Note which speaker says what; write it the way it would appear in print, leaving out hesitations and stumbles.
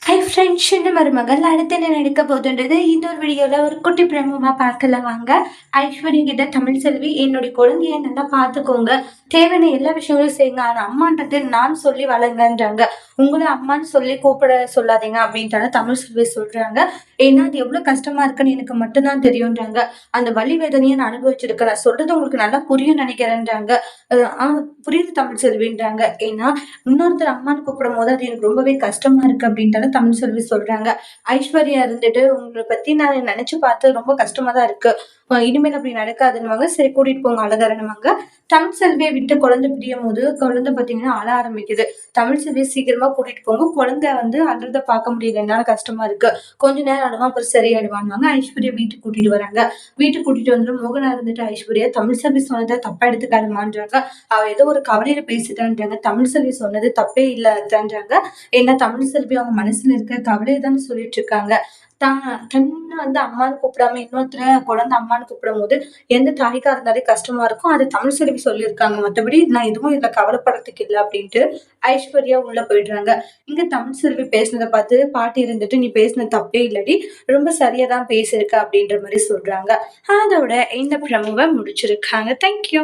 Speaker 1: Hi friends, சின்ன மருமகள் அடுத்து என்ன நடக்க போகுதுன்றது இந்த ஒரு வீடியோல ஒரு குட்டி பிரமமா பார்க்கலாம் வாங்க. ஐஸ்வர்யா கிட்ட தமிழ் செல்வி, என்னுடைய குழந்தைய நல்லா பார்த்துக்கோங்க, தேவையான எல்லா விஷயங்களும் செய்யுங்க, ஆனா அம்மான்றது நான் சொல்லி வளங்கன்றாங்க, உங்களை அம்மான்னு சொல்லி கூப்பிட சொல்லாதீங்க அப்படின்ட்டால தமிழ் செல்வி சொல்றாங்க. ஏன்னா அது எவ்வளவு கஷ்டமா இருக்குன்னு எனக்கு மட்டும்தான் தெரியும்ன்றாங்க. அந்த வலி வேதனையை நான் அனுபவிச்சிருக்கேன், நான் சொல்றது உங்களுக்கு நல்லா புரியும் நினைக்கிறேன்றாங்க. புரியுது தமிழ் செல்வின்றாங்க. ஏன்னா இன்னொருத்தர் அம்மான்னு கூப்பிடும் போது அது எனக்கு ரொம்பவே கஷ்டமா இருக்கு அப்படின்ட்டு தமிழ் செல்வி சொல்றாங்க. ஐஸ்வர்யா இருந்துட்டு உங்களை பத்தி நான் நினைச்சு பார்த்து ரொம்ப கஷ்டமா தான் இருக்கு, இனிமேல் அப்படி நடக்காதுன்னுவாங்க. சரி கூட்டிட்டு போங்க அழகரணுவாங்க. தமிழ் செல்வியை விட்டு குழந்தை பிரியும் போது குழந்தை பார்த்தீங்கன்னா அழ ஆரம்பிக்குது. தமிழ் செல்வியை சீக்கிரமா கூட்டிட்டு போங்க, குழந்தை வந்து அழுறத பார்க்க முடியல, என்னால கஷ்டமா இருக்கு, கொஞ்ச நேரம் அழுவா அப்புறம் சரியாயிடுவாங்க. ஐஸ்வர்யா வீட்டுக்கு கூட்டிட்டு வராங்க. வீட்டுக்கு கூட்டிட்டு வந்து மோகனா இருந்துட்டு ஐஸ்வர்யா தமிழ் செல்வி சொன்னதை தப்பா எடுத்துக்காதமான்றாங்க. அவ ஏதோ ஒரு கவலையில பேசிட்டான்றாங்க. தமிழ் செல்வி சொன்னது தப்பே இல்ல அத்தான்றாங்க. ஏன்னா தமிழ் செல்வி அவங்க மனசுல இருக்க கவலையை தானே சொல்லிட்டு இருக்காங்க. தன்னை வந்து அம்மான்னு கூப்பிடாம இன்னொருத்தர குழந்தை அம்மான்னு கூப்பிடும் போது எந்த தாய்க்கா இருந்தாலே கஷ்டமா இருக்கும். அது தமிழ் செல்வி சொல்லியிருக்காங்க, மற்றபடி நான் எதுவும் இதுல கவலைப்படுறதுக்கு இல்லை அப்படின்ட்டு ஐஸ்வர்யா உள்ள போயிடுறாங்க. இங்க தமிழ் செல்வி பேசினதை பார்த்து பாட்டி இருந்துட்டு, நீ பேசினது தப்பே இல்லடி, ரொம்ப சரியா தான் பேசியிருக்க அப்படின்ற மாதிரி சொல்றாங்க. அதோட இந்த பிரமுவை முடிச்சிருக்காங்க. தேங்க்யூ.